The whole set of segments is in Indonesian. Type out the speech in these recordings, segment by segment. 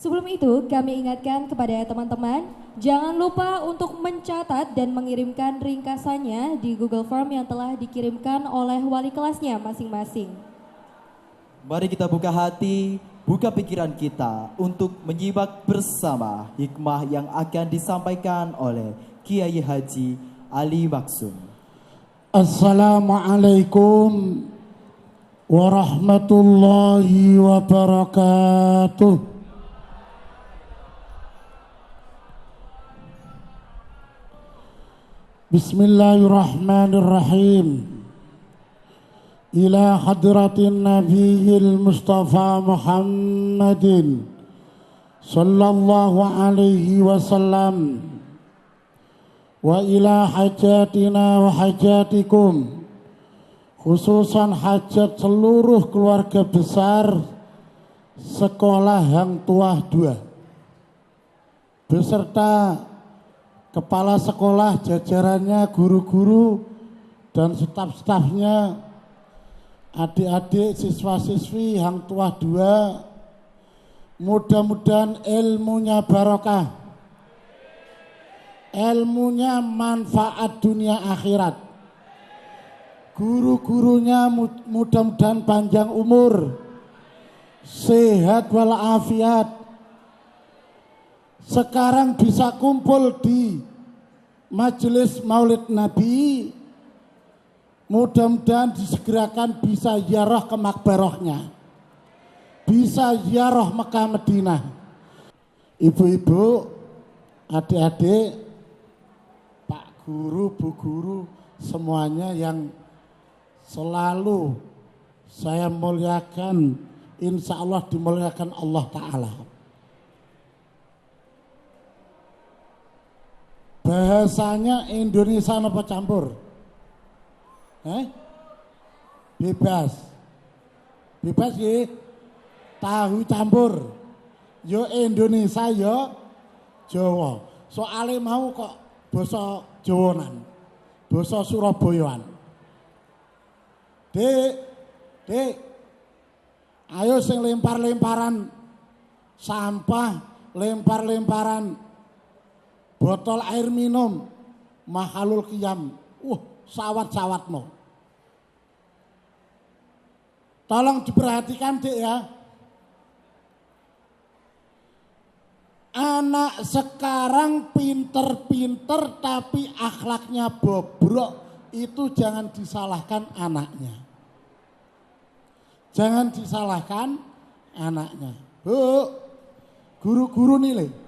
Sebelum itu, kami ingatkan kepada teman-teman, jangan lupa untuk mencatat dan mengirimkan ringkasannya di Google Form yang telah dikirimkan oleh wali kelasnya masing-masing. Mari kita buka hati, buka pikiran kita untuk menyimak bersama hikmah yang akan disampaikan oleh Kiai Haji Ali Maksum. Assalamualaikum warahmatullahi wabarakatuh. Bismillahirrahmanirrahim. Ila hadratin nabiyil mustafa Muhammadin sallallahu alaihi wasallam wa ila hajatina wa hajatikum, khususan hajat seluruh keluarga besar Sekolah Hang Tuah II beserta kepala sekolah, jajarannya, guru-guru dan staf-stafnya, adik-adik siswa-siswi Hang Tuah II, mudah-mudahan ilmunya barokah, ilmunya manfaat dunia akhirat, guru-gurunya mudah-mudahan panjang umur, sehat walafiat. Sekarang bisa kumpul di majelis Maulid Nabi, mudah-mudahan disegerakan bisa ziarah ke makbarohnya, bisa ziarah Mekah Madinah. Ibu-ibu, adik-adik, Pak Guru, Bu Guru, semuanya yang selalu saya muliakan, insya Allah dimuliakan Allah Ta'ala. Bahasanya Indonesia apa campur? Bebas. Bebas ya. Tahu campur. Yo Indonesia yo Jawa. Soale mau kok basa Jawanan. Basa Surabayaan. Dek. Ayo sing lempar-lemparan sampah, lempar-lemparan botol air minum, mahalul qiyam. Sawat-sawat no. Tolong diperhatikan dek ya. Anak sekarang pinter-pinter tapi akhlaknya bobrok, itu jangan disalahkan anaknya. Jangan disalahkan anaknya. Bu, guru-guru nilai.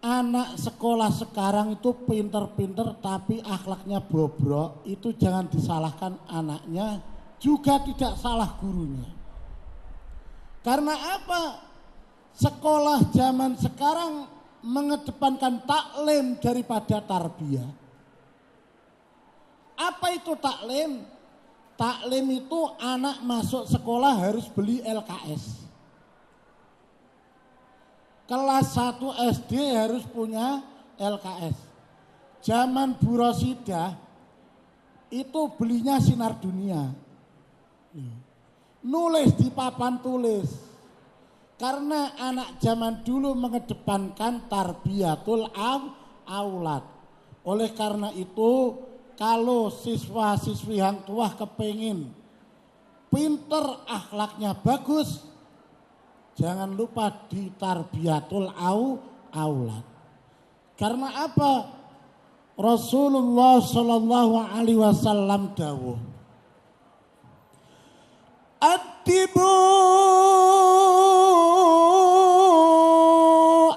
Anak sekolah sekarang itu pinter-pinter tapi akhlaknya bobrok, itu jangan disalahkan anaknya, juga tidak salah gurunya. Karena apa? Sekolah zaman sekarang mengedepankan taklim daripada tarbiyah. Apa itu taklim? Taklim itu anak masuk sekolah harus beli LKS. Kelas 1 SD harus punya LKS. Zaman Bu Rosidah itu belinya Sinar Dunia. Nulis di papan tulis. Karena anak zaman dulu mengedepankan tarbiyatul aulad. Oleh karena itu, kalau siswa-siswi Hang Tuah kepengin pinter, akhlaknya bagus, jangan lupa di tarbiyatul aulad. Karena apa? Rasulullah sallallahu alaihi wasallam dawuh, "Addibu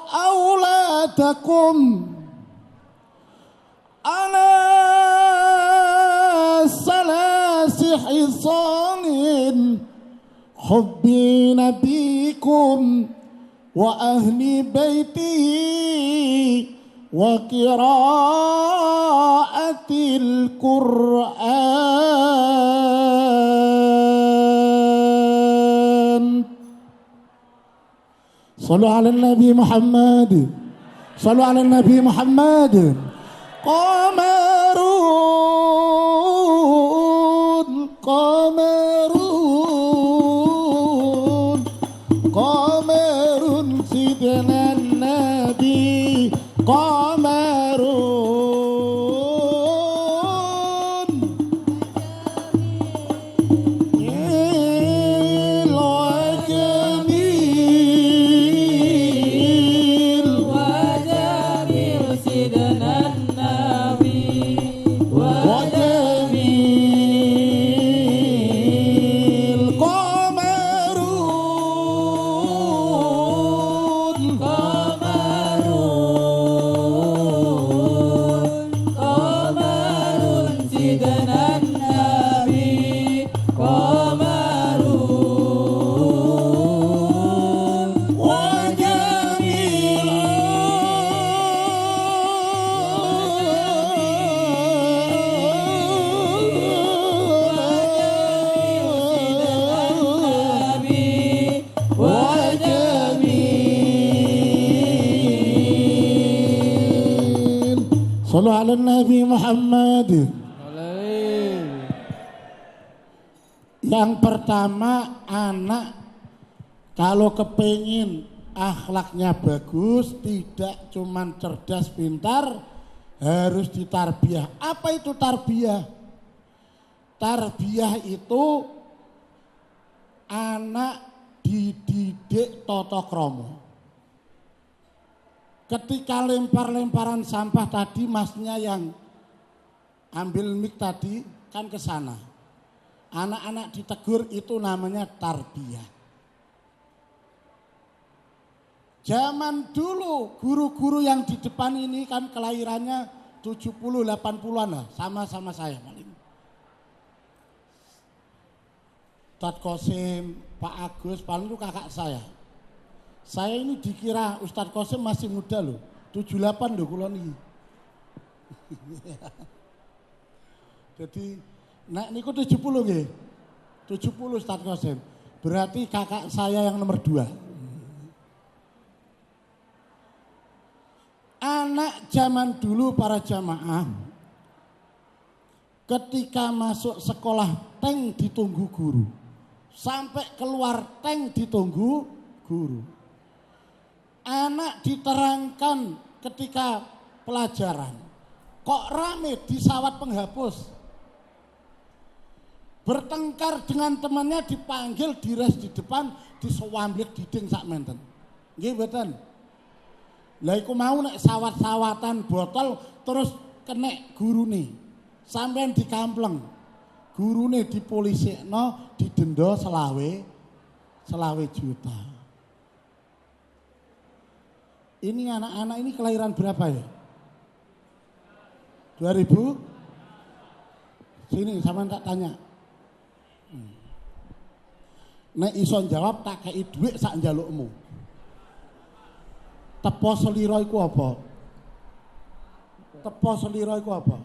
auladakum ala salasi hisanin hubbi nabikum wa ahli baiti wa qiraatil Qur'an." Sallu ala Nabi Muhammad. Sallu ala Nabi Muhammad. Qamarun Shallu ala Nabi Muhammad. Yang pertama, anak kalau kepingin akhlaknya bagus, tidak cuman cerdas pintar, harus ditarbiyah. Apa itu tarbiyah? Tarbiyah itu anak dididik tata krama. Ketika lempar-lemparan sampah tadi, masnya yang ambil mic tadi kan ke sana. Anak-anak ditegur, itu namanya tarbiyah. Zaman dulu guru-guru yang di depan ini kan kelahirannya 70-80-an lah, sama-sama saya paling. Ustadz Qasim, Pak Agus, paling itu kakak saya. Saya ini dikira Ustadz Qasim masih muda loh, 78 loh kulon ini. Jadi nek niku 70 nggih. 70 Ustadz Qasim. Berarti kakak saya yang nomor 2. Anak zaman dulu para jamaah ketika masuk sekolah tank ditunggu guru. Sampai keluar tank ditunggu guru. Anak diterangkan ketika pelajaran. Kok rame di sawat penghapus? Bertengkar dengan temannya dipanggil, dires di depan, disewamblik diding sak menten. Nggih mboten? Lah iku mau nek sawat-sawatan botol terus kenek gurune. Sampeyan dikampleng. Gurune dipolisikno, didenda selawe juta. Ini anak-anak ini kelahiran berapa ya? 2000? Sini sampean tak tanya. Nek iso jawab tak kei dhuwit sak njalukmu. Tepo selira iku apa? Tepo selira iku apa?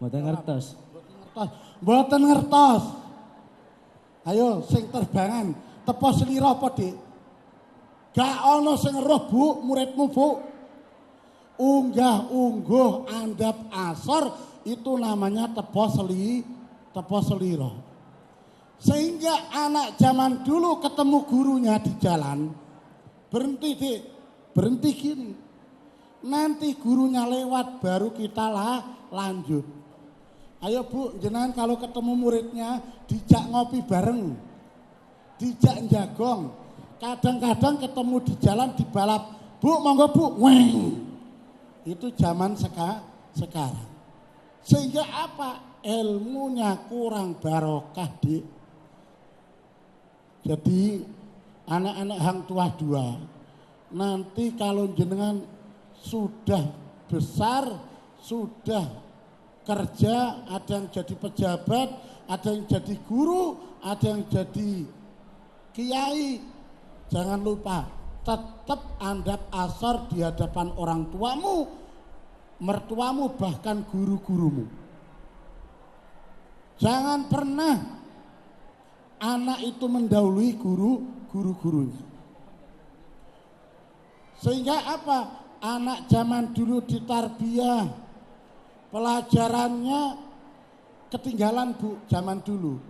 Mboten ngertos. Mboten ngertos. Ayo sing terbangan, tepo selira apa, Dik? Gak ana sing roh, Bu, muridmu, Bu. Unggah-ungguh andap asor itu namanya tepo selira. Sehingga anak zaman dulu ketemu gurunya di jalan, berhenti Dik, berhenti gini. Nanti gurunya lewat baru kita lanjut. Ayo Bu, jenengan kalau ketemu muridnya dijak ngopi bareng, dijak jagong. Kadang-kadang ketemu di jalan dibalap, Bu monggo Bu, weng. Itu zaman sekarang. Sehingga apa? Ilmunya kurang barokah, Dik. Jadi anak-anak hang tua dua, nanti kalau jenengan sudah besar, sudah kerja, ada yang jadi pejabat, ada yang jadi guru, ada yang jadi kiai, jangan lupa tetap andap asor di hadapan orang tuamu, mertuamu, bahkan guru-gurumu. Jangan pernah anak itu mendahului guru-gurunya. Sehingga apa? Anak zaman dulu ditarbiyah, pelajarannya ketinggalan Bu zaman dulu.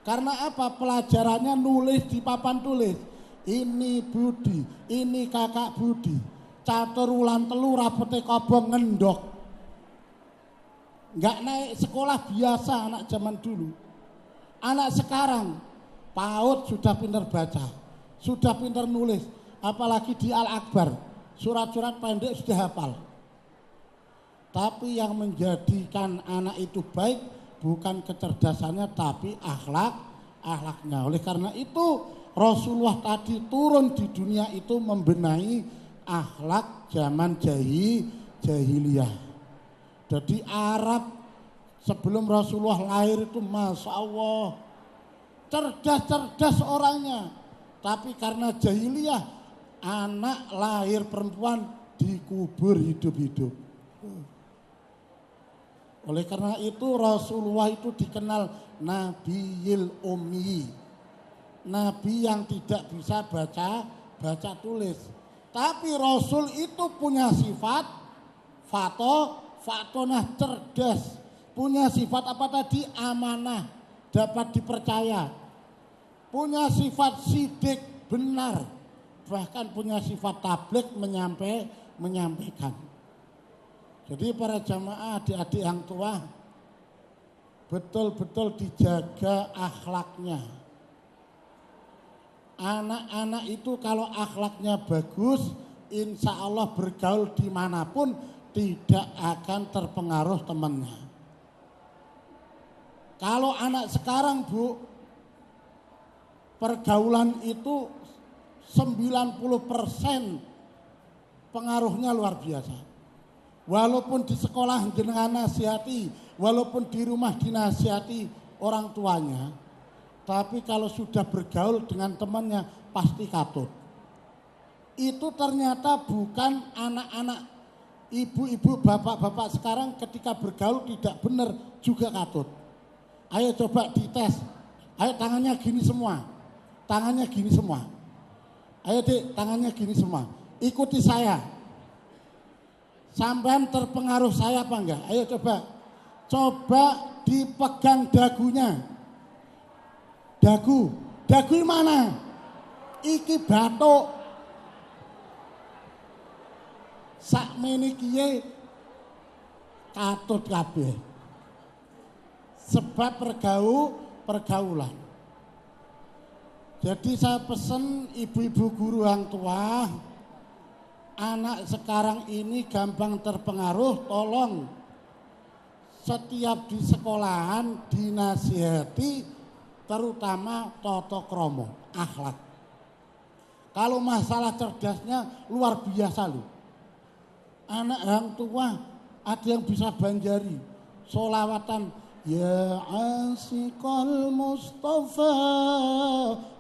Karena apa? Pelajarannya nulis di papan tulis. Ini Budi, ini kakak Budi. Catur wulan telu rapote kobong ngendok. Enggak naik sekolah biasa anak zaman dulu. Anak sekarang PAUD sudah pintar baca, sudah pintar nulis, apalagi di Al-Akbar, surat-surat pendek sudah hafal. Tapi yang menjadikan anak itu baik bukan kecerdasannya tapi akhlaknya. Oleh karena itu Rasulullah tadi turun di dunia itu membenahi akhlak zaman jahiliyah. Jadi Arab sebelum Rasulullah lahir itu Masya Allah cerdas-cerdas orangnya. Tapi karena jahiliyah anak lahir perempuan dikubur hidup-hidup. Oleh karena itu Rasulullah itu dikenal Nabiyil Ummi, Nabi yang tidak bisa baca tulis. Tapi Rasul itu punya sifat fatonah cerdas, punya sifat apa tadi? Amanah, dapat dipercaya, punya sifat sidik, benar, bahkan punya sifat tabligh, menyampaikan. Jadi para jamaah, adik-adik yang tua, betul-betul dijaga akhlaknya. Anak-anak itu kalau akhlaknya bagus, insya Allah bergaul dimanapun tidak akan terpengaruh temannya. Kalau anak sekarang Bu, pergaulan itu 90% pengaruhnya luar biasa. Walaupun di sekolah jenengan nasihati, walaupun di rumah dinasihati orang tuanya, tapi kalau sudah bergaul dengan temannya pasti katut. Itu ternyata bukan anak-anak, ibu-ibu, bapak-bapak sekarang ketika bergaul tidak benar juga katut. Ayo coba dites, ayo tangannya gini semua, tangannya gini semua. Ayo Dik, tangannya gini semua, ikuti saya. Sampean terpengaruh saya apa enggak? Ayo coba dipegang dagunya. Dagu mana? Iki batuk. Sakmene kiye katut kabeh. Sebab pergaulan. Jadi saya pesen ibu-ibu guru yang tua, anak sekarang ini gampang terpengaruh, tolong setiap di sekolahan dinasihati, terutama tata krama, akhlak. Kalau masalah cerdasnya luar biasa loh. Anak yang tua ada yang bisa banjari, sholawatan ya asikal Mustafa,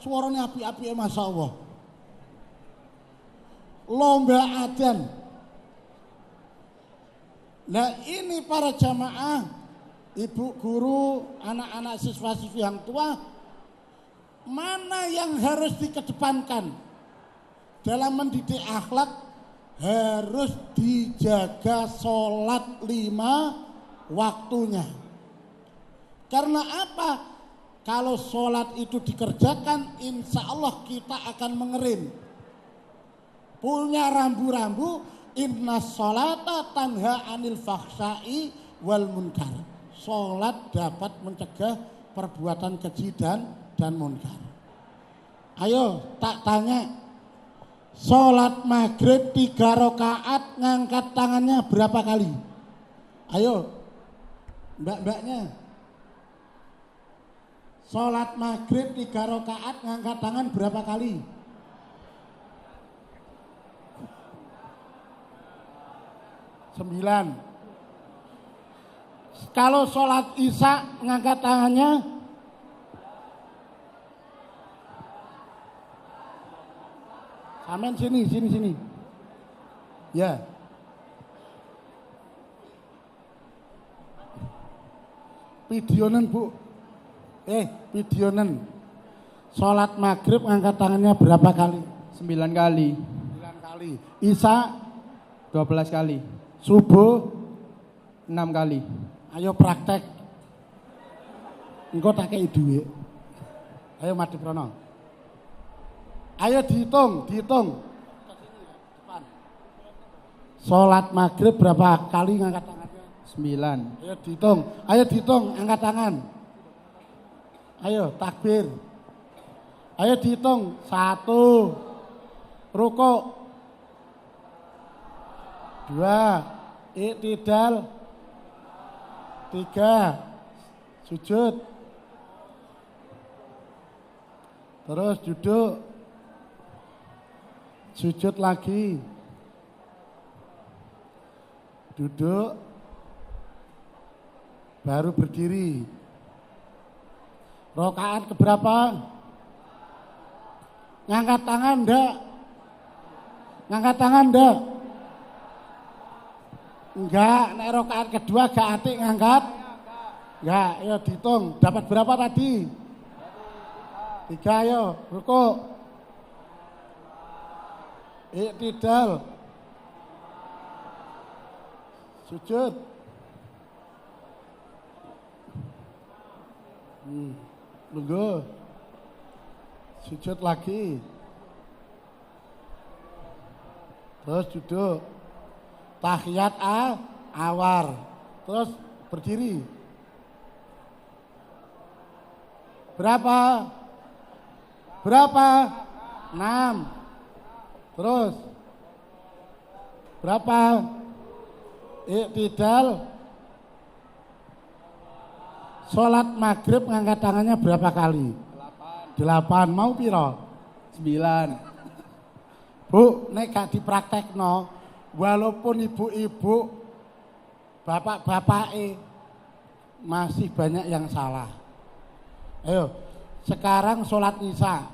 suaranya api-api Masya Allah. Lomba adzan. Nah ini para jamaah, ibu guru, anak-anak siswa-siswi yang tua, mana yang harus dikedepankan dalam mendidik akhlak? Harus dijaga sholat 5 waktunya. Karena apa? Kalau sholat itu dikerjakan, insya Allah kita akan mengerim. Punya rambu-rambu, inna sholata tanha anil fakhsai wal munkar. Sholat dapat mencegah perbuatan keji dan munkar. Ayo tak tanya, sholat maghrib 3 rakaat ngangkat tangannya berapa kali? Ayo mbak-mbaknya, sholat maghrib 3 rakaat ngangkat tangan berapa kali? Sembilan. Kalau sholat isya ngangkat tangannya amin, sini. Ya. Videonen Bu. Videonen. Sholat maghrib ngangkat tangannya berapa kali? 9 kali. 9 kali. Isya 12 kali. Subuh 6 kali. Ayo praktek. Engko tak kei duit. Ayo Mati Prono. Ayo dihitung. Sholat maghrib berapa kali ngangkat tangannya? 9. Ayo dihitung, angkat tangan. Ayo takbir. Ayo dihitung, 1, rukuk, 2, i'tidal, 3, sujud, terus duduk, sujud lagi, duduk, baru berdiri. Rakaat keberapa? Ngangkat tangan enggak? Enggak, nek rakaat kedua gak atik ngangkat? Enggak, ya dihitung. Dapat berapa tadi? 3, ayo, rukuk. I'tidal. Sujud. Lungguh. Sujud lagi. Terus duduk. Tahiyat awar. Terus berdiri. Berapa? 6. Terus. Berapa? Iktidal. Sholat maghrib ngangkat tangannya berapa kali? 8. Mau piro? 9. Bu, nek gak dipraktekno, walaupun ibu-ibu, bapak-bapak masih banyak yang salah. Ayo, sekarang sholat isya,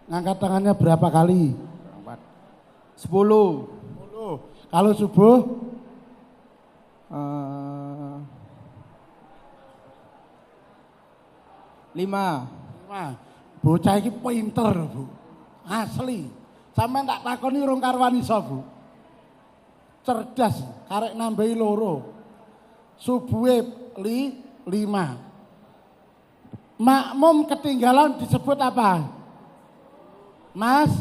ngangkat tangannya berapa kali? 10. 10. Kalau subuh? 5. Bocah iki pinter, Bu. Asli. Sampeyan tak takoni urung karuan iso, Bu. Cerdas, karek nambahi 2. Subuhe 5. Makmum ketinggalan disebut apa? Mas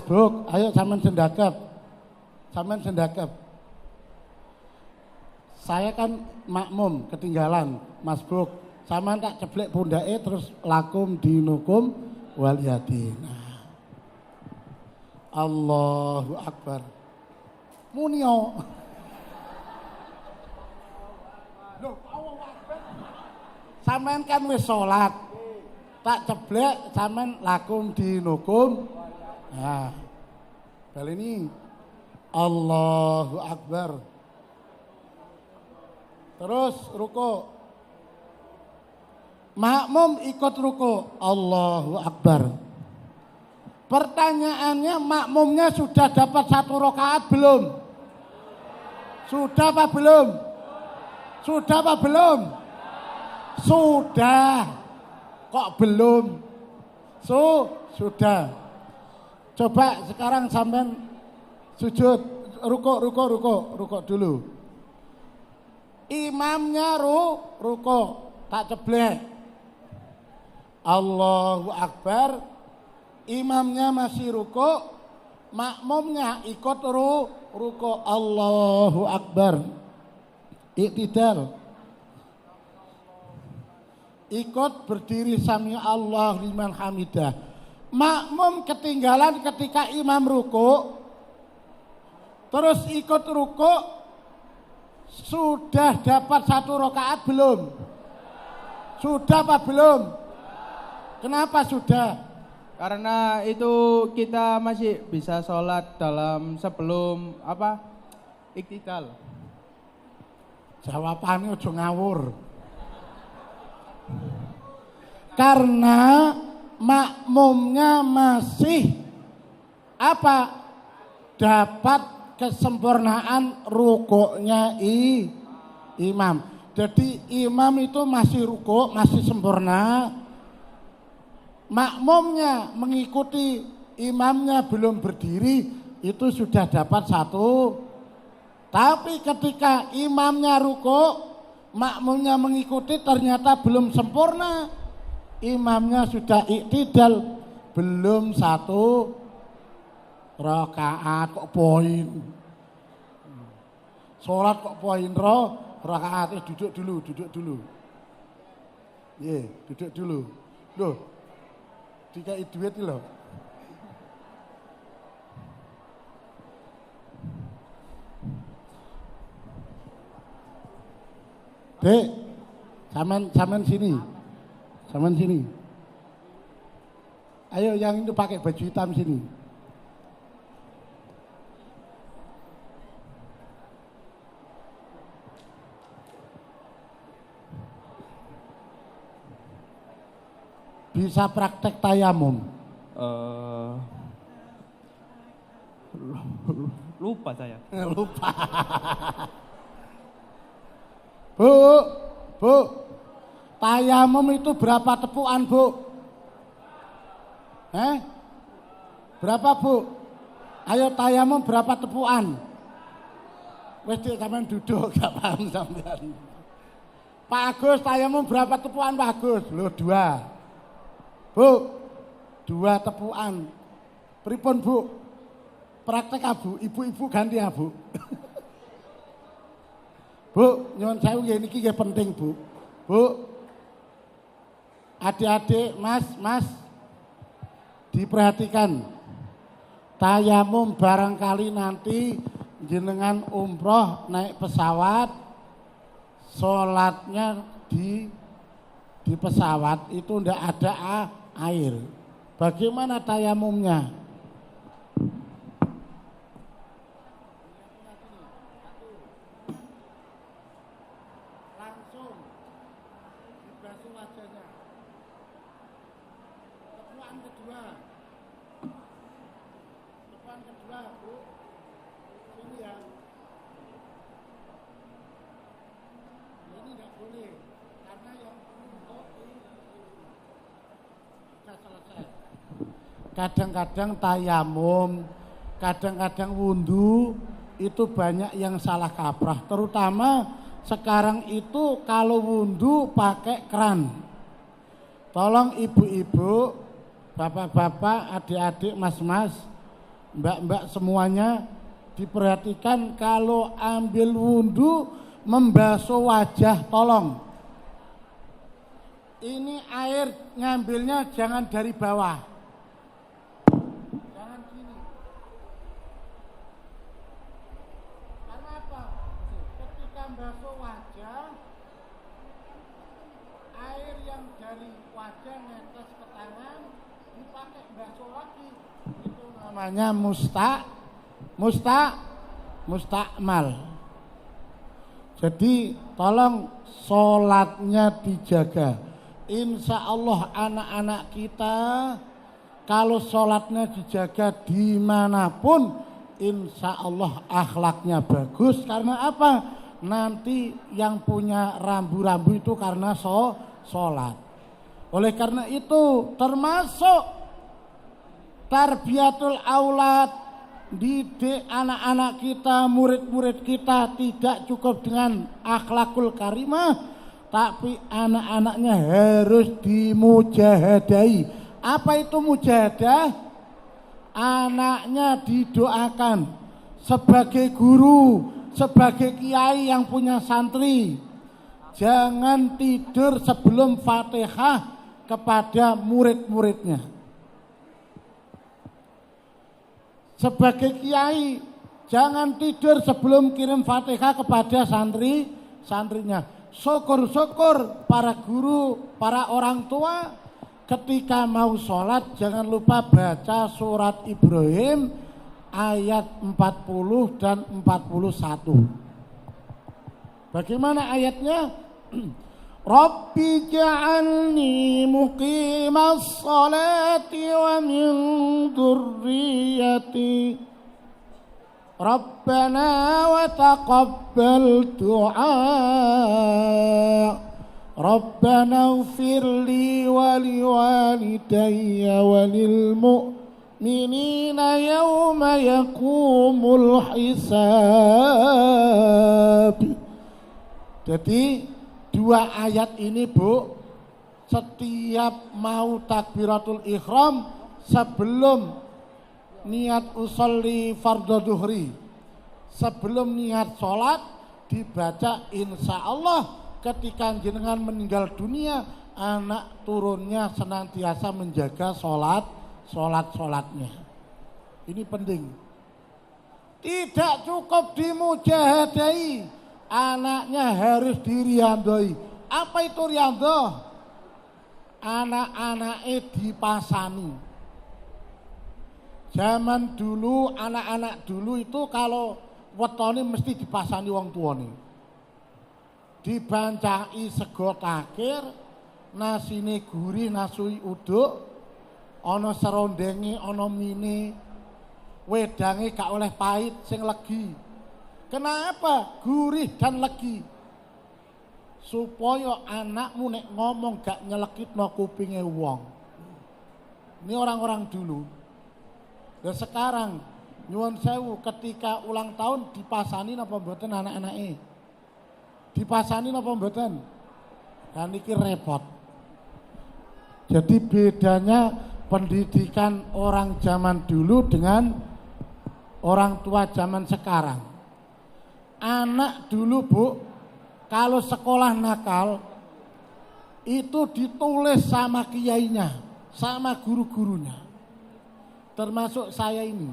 Buk, ayo sampean sendakep. Saya kan makmum ketinggalan, Mas Buk. Sampean tak ceblek pundake terus lakum dinukum waliyadin. Allahu Akbar. Munio. Loh, Allahu Akbar. Sampean kan wis salat. Tak ceblek sampean lakum dinukum. Nah. Bal ini Allahu Akbar. Terus ruku. Makmum ikut ruku. Allahu Akbar. Pertanyaannya, makmumnya sudah dapat 1 rakaat belum? Sudah apa belum? Sudah. Kok belum? Sudah. Coba sekarang sampean sujud, ruko dulu. Imamnya ruko, tak ceblek. Allahu Akbar. Imamnya masih ruko, makmumnya ikut ruko. Allahu Akbar. Iktidal. Ikut berdiri sami Allah liman hamidah. Makmum ketinggalan ketika imam ruko, terus ikut ruko, sudah dapat 1 rakaat belum? Sudah apa belum? Kenapa sudah? Karena itu kita masih bisa sholat dalam sebelum iktidal. Jawabannya aja ngawur. Karena makmumnya masih dapat kesempurnaan rukuknya imam. Jadi imam itu masih rukuk, masih sempurna. Makmumnya mengikuti imamnya belum berdiri, itu sudah dapat 1. Tapi ketika imamnya rukuk, makmumnya mengikuti ternyata belum sempurna. Imamnya sudah iktidal, belum 1 rakaat kok poin. Sholat kok poin rakaat. Duduk dulu. Duduk dulu. Loh, dikai duit lho. Dek, saman sini. Ayo yang itu pakai baju hitam sini. Bisa praktek tayamum? Lupa saya. Lupa. Bu, tayamum itu berapa tepuan, Bu? Berapa, Bu? Ayo tayamum berapa tepuan? Wis dik sampean duduk gak paham sampean. Pak Agus, tayamum berapa tepuan Pak Agus? Loh 2. Bu, 2 tepuan. Pripun Bu? Praktek Bu, ibu-ibu ganti ya Bu. Bu, nyuwun sewu nggih niki nggih penting Bu. Bu, adik-adik, mas, diperhatikan. Tayamum barangkali nanti jenengan umroh naik pesawat, sholatnya di pesawat itu ndak ada air. Bagaimana tayamumnya? Langsung dibasuh wajahnya. Tepuan kedua. Tepuan kedua, Bu. Ini ya. Ini enggak boleh karena yang untuk sudah selesai. Kadang-kadang tayamum, kadang-kadang wudhu itu banyak yang salah kaprah. Terutama sekarang itu kalau wudhu pakai keran. Tolong ibu-ibu, bapak-bapak, adik-adik, mas-mas, mbak-mbak semuanya diperhatikan kalau ambil wudhu membasuh wajah tolong. Ini air ngambilnya jangan dari bawah. Jangan gini. Karena apa? Ketika membasuh wajah, air yang dari wajah netes ke tangan dipakai basuh lagi. Itu namanya mustakmal. Jadi tolong sholatnya dijaga. Insya Allah anak-anak kita kalau sholatnya dijaga dimanapun, insya Allah akhlaknya bagus. Karena apa? Nanti yang punya rambu-rambu itu karena sholat. Oleh karena itu termasuk tarbiyatul aulad, didik anak-anak kita, murid-murid kita tidak cukup dengan akhlakul karimah, tapi anak-anaknya harus dimujahadai. Apa itu mujahadah? Anaknya didoakan sebagai guru, sebagai kiai yang punya santri. Jangan tidur sebelum Fatihah kepada murid-muridnya. Sebagai kiai, jangan tidur sebelum kirim Fatihah kepada santrinya. Syukur-syukur para guru, para orang tua ketika mau sholat jangan lupa baca surat Ibrahim ayat 40 dan 41. Bagaimana ayatnya? Rabbi ja'alni muqimas salati wa min dhurriyyati Rabbana wa taqabbal du'a Rabbana ighfirli wa liwalidayya wa lil mu'minina yawma yaqumul hisab. Jadi 2 ayat ini Bu, setiap mau takbiratul ihram sebelum niat usolli fardhu duhri, sebelum niat sholat dibaca insya Allah ketika jenengan meninggal dunia anak turunnya senantiasa menjaga sholatnya. Ini penting. Tidak cukup dimujahadai, anaknya harus diriandoi. Apa itu riando? Anak-anaknya dipasani. Zaman dulu, anak-anak dulu itu kalau wetone mesti dipasani wong tuane. Dibancai sego takir, nasine gurih, nasui uduk, ana serondenge, ana mine, wedange gak oleh pahit sing legi. Kenapa? Gurih dan legi. Supaya anakmu nek ngomong gak nyelekitno kupinge wong. Ini orang-orang dulu. Dan sekarang nyuwun sewu ketika ulang tahun dipasani napa mboten anak-anake? Dipasani napa mboten? Kan iki repot. Jadi bedanya pendidikan orang zaman dulu dengan orang tua zaman sekarang. Anak dulu Bu, kalau sekolah nakal itu ditulis sama kiainya, sama guru-gurunya. Termasuk saya ini.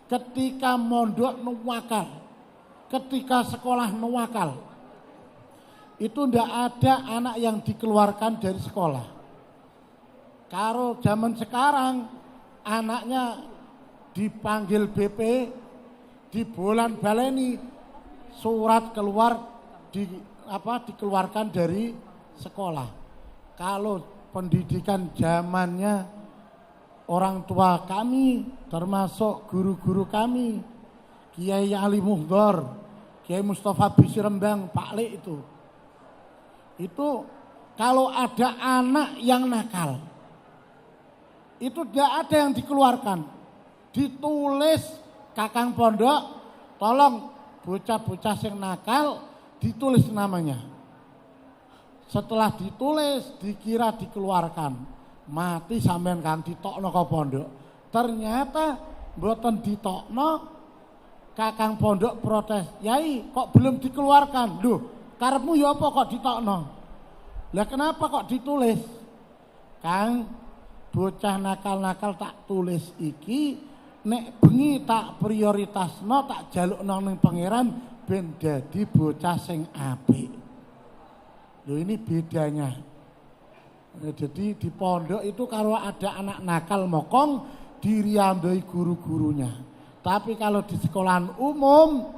Ketika mondok nuwakal, ketika sekolah nuwakal, itu ndak ada anak yang dikeluarkan dari sekolah. Kalau zaman sekarang anaknya dipanggil BP, dibolan baleni, surat keluar dikeluarkan dari sekolah. Kalau pendidikan zamannya orang tua kami, termasuk guru-guru kami, Kiai Ali Muhdor, Kiai Mustafa Bisri Rembang, Pak Lek itu kalau ada anak yang nakal, itu tidak ada yang dikeluarkan, ditulis kakang pondok, tolong bocah-bocah yang nakal ditulis namanya. Setelah ditulis dikira dikeluarkan, mati sampean kan ditokno ke pondok. Ternyata mboten ditokno, kakang pondok protes, "Yai, kok belum dikeluarkan?" Loh, karepmu ya apa kok ditokno? Lah kenapa kok ditulis? Kang, bocah nakal-nakal tak tulis iki, nek bengi tak prioritasno, tak jalukno ning pangeran ben dadi bocah sing apik. Loh ini bedanya. Jadi di pondok itu kalau ada anak nakal mokong diriandoi guru-gurunya. Tapi kalau di sekolahan umum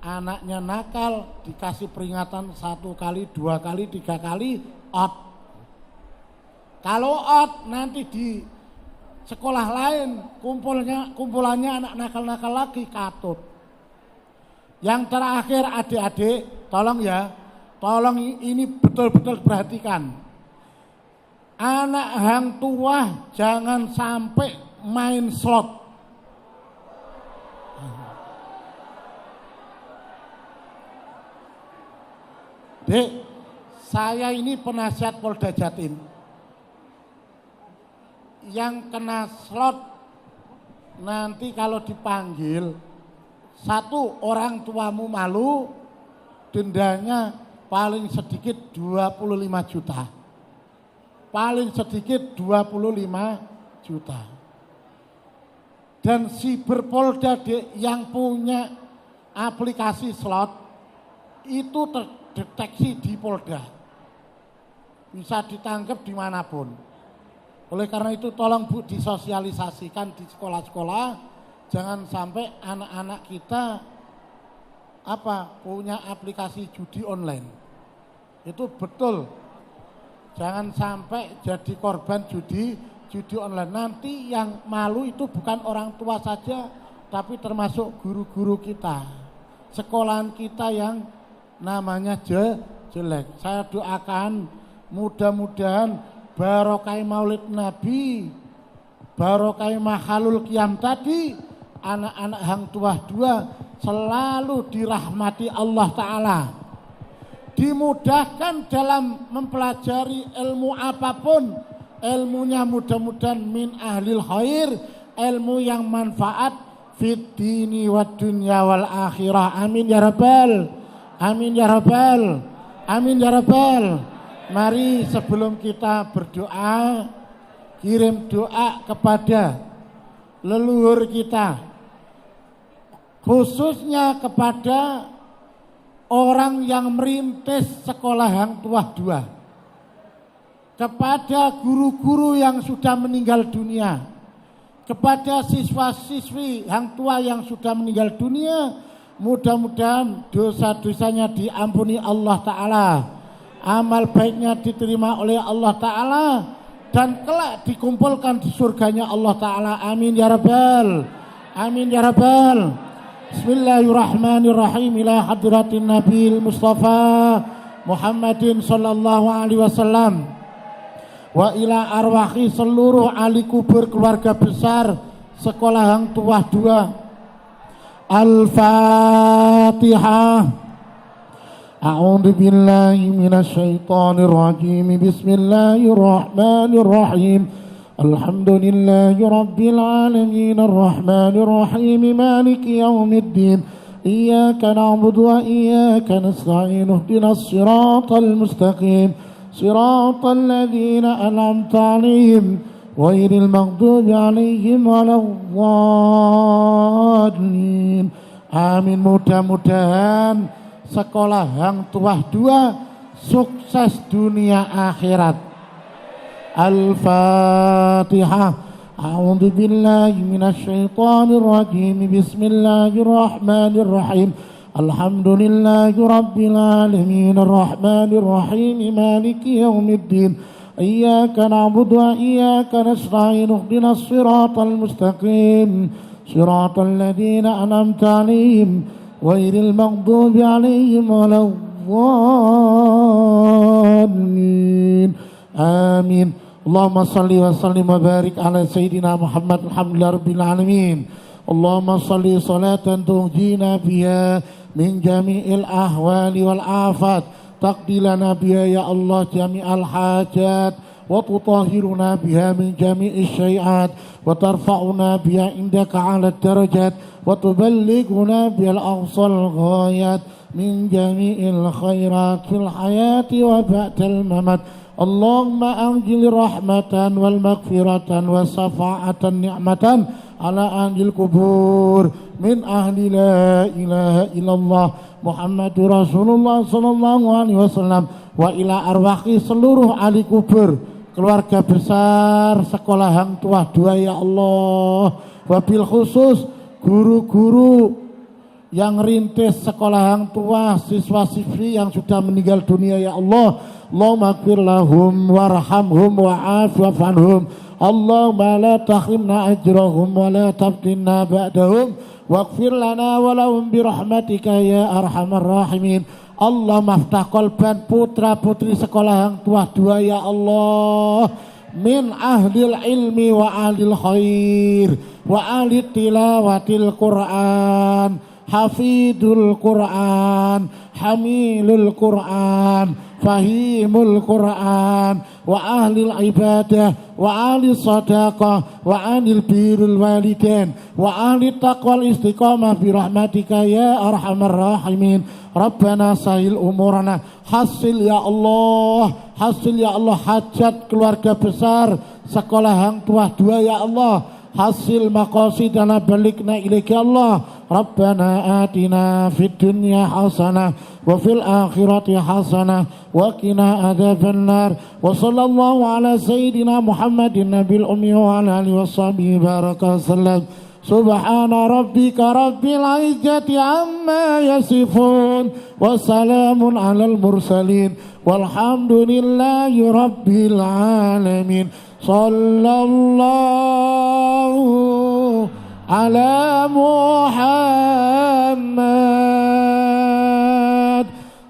anaknya nakal dikasih peringatan 1 kali, 2 kali, 3 kali, out. Kalau out nanti di sekolah lain kumpulannya anak nakal-nakal lagi katut. Yang terakhir adik-adik, tolong ya, tolong ini betul-betul perhatikan. Anak hang tua jangan sampai main slot. Dek, saya ini penasihat Polda Jatim. Yang kena slot nanti kalau dipanggil, 1 orang tuamu malu, dendanya paling sedikit 25 juta. Paling sedikit 25 juta. Dan Siberpolda yang punya aplikasi slot itu terdeteksi di Polda. Bisa ditangkap dimanapun. Oleh karena itu tolong Bu disosialisasikan di sekolah-sekolah. Jangan sampai anak-anak kita punya aplikasi judi online. Itu betul. Jangan sampai jadi korban judi online. Nanti yang malu itu bukan orang tua saja, tapi termasuk guru-guru kita. Sekolahan kita yang namanya jelek. Saya doakan mudah-mudahan barokah Maulid Nabi, barokah Mahalul Qiyam tadi, anak-anak hang tuah 2 selalu dirahmati Allah Ta'ala. Dimudahkan dalam mempelajari ilmu apapun, ilmunya mudah-mudahan min ahlil khair, ilmu yang manfaat fid dini wad dunya wal akhirah. Amin ya rabbal, amin ya rabbal, amin ya rabbal. Mari sebelum kita berdoa, kirim doa kepada leluhur kita, khususnya kepada orang yang merintis sekolah hang tuah 2, kepada guru-guru yang sudah meninggal dunia, kepada siswa-siswi hang tua yang sudah meninggal dunia, mudah-mudahan dosa-dosanya diampuni Allah Ta'ala, amal baiknya diterima oleh Allah Ta'ala, dan kelak dikumpulkan di surganya Allah Ta'ala. Amin ya rabbal, amin ya rabbal. Bismillahirrahmanirrahim. Ila hadratin Nabil Mustafa Muhammadin sallallahu alaihi wasallam wa ila arwahi seluruh ahli kubur keluarga besar Sekolah Hang Tuah 2. Al-Fatihah. A'udzu billahi minasyaitonir rajim. Bismillahirrahmanirrahim. Alhamdulillahi rabbil alamin arrahmanir rahim maliki yaumiddin. Iyyaka na'budu wa iyyaka nasta'in. Ihdinas siratal mustaqim. Siratal ladzina an'amta 'alaihim ghairil maghdubi 'alaihim waladdallin. Amin. Mudah-mudahan Sekolah Hang Tuah 2 sukses dunia akhirat. Al-Fatihah. A'udzu billahi minasyaitonir rajim. Bismillahirrahmanirrahim. Alhamdulillahi rabbil alamin arrahmanir rahim maliki yaumiddin. Iyyaka na'budu wa iyyaka nasta'in. Ihdinas siratal mustaqim. Siratal ladzina an'amta 'alaihim ghairil maghdubi 'alaihim waladdallin. Amin. Allahumma salli wa sallim wa barik ala sayyidina Muhammad alhamdulillahi rabbil alamin. Allahumma salli salatan tunjina biha min jami'il ahwali wal afat. Taqdi lana biha ya Allah jami'al hajat wa tutahhiruna biha min jami'is syai'at wa tarfa'una biha indaka 'ala darajat wa tuballighuna bil aqsal ghayat min jami'il khairat fil hayati wa ba'dal mamat. Allahumma anjil rahmatan wal maghfiratan wa safa'atan ni'matan ala anjil kubur min ahli la ilaha illallah Muhammadur Rasulullah sallallahu alaihi wasallam wa ila arwahi seluruh ahli kubur keluarga besar Sekolah Hang Tuah 2 ya Allah. Wabil khusus guru-guru yang rintis Sekolah Hang Tuah, siswa-siswi yang sudah meninggal dunia ya Allah. Allahumma ighfir lahum warhamhum wa'afu anhum. Allahumma la tahrimna ajrahum wa la taftinna ba'dahum waghfir lana wa lahum birahmatika ya arhamar rahimin. Allah maftah kolban putra-putri Sekolah Hang Tuah 2 ya Allah. Min ahlil ilmi wa ahlil khair wa ahli tilawatil Qur'an, hafidul Qur'an, hamilul Qur'an, fahimul Qur'an, wa ahlil ibadah, wa ahli sadaqah, wa ahlil birrul walidain, wa ahli taqwal istiqamah birahmatika ya arhamar rahimin. Rabbana sahil umurana, hasil ya Allah, hasil ya Allah hajat keluarga besar Sekolah Hang Tuah 2 ya Allah, hasil maqasidana balikna ilaika Allah. Rabbana atina fid dunya hasanah wa fil akhirati hasanah wa qina adzabannar. Wa sallallahu ala sayyidina Muhammadin nabil ummi wa ala alihi washabihi baraka sallam. Subhana rabbika rabbil izzati amma yasifun wa salamun alal mursalin walhamdulillahi rabbil alamin. Sallallahu ala Muhammad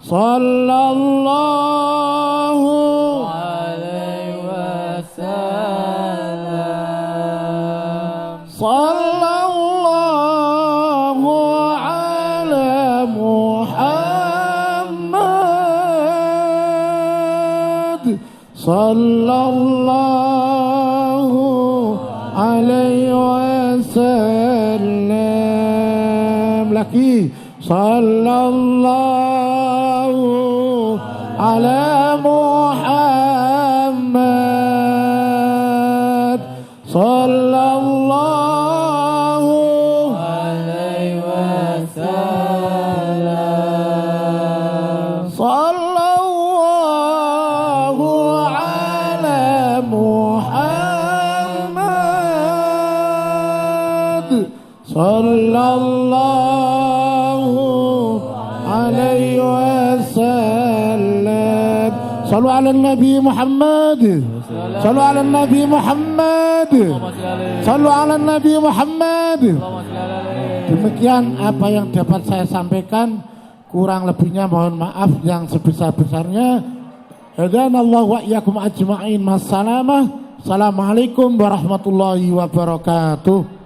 sallallahu alaihi wasallam. Sallallahu ala Muhammad sallallahu alaihi wasallam. Lagi sallallahu ala Muhammad sallallahu alaihi wasallam. Sallallahu ala Muhammad sallallahu alaihi wasallam. Sallu ala Nabi Muhammad. Sallu ala Nabi Muhammad. Sallu ala Nabi Muhammad. Demikian apa yang dapat saya sampaikan, kurang lebihnya mohon maaf yang sebesar-besarnya. Hadanallahu wa iyyakum ajma'in. Assalamualaikum warahmatullahi wabarakatuh.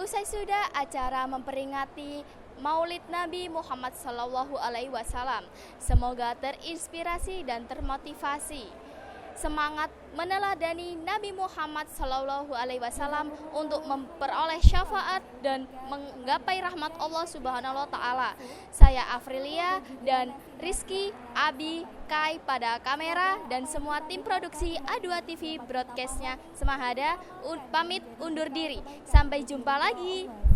Usai sudah acara memperingati Maulid Nabi Muhammad SAW. Semoga terinspirasi dan termotivasi. Semangat meneladani Nabi Muhammad SAW untuk memperoleh syafaat dan menggapai rahmat Allah Subhanahu wa taala. Saya Afrilia dan Rizky, Abi, Kai pada kamera dan semua tim produksi A2 TV broadcastnya Semahada pamit undur diri. Sampai jumpa lagi.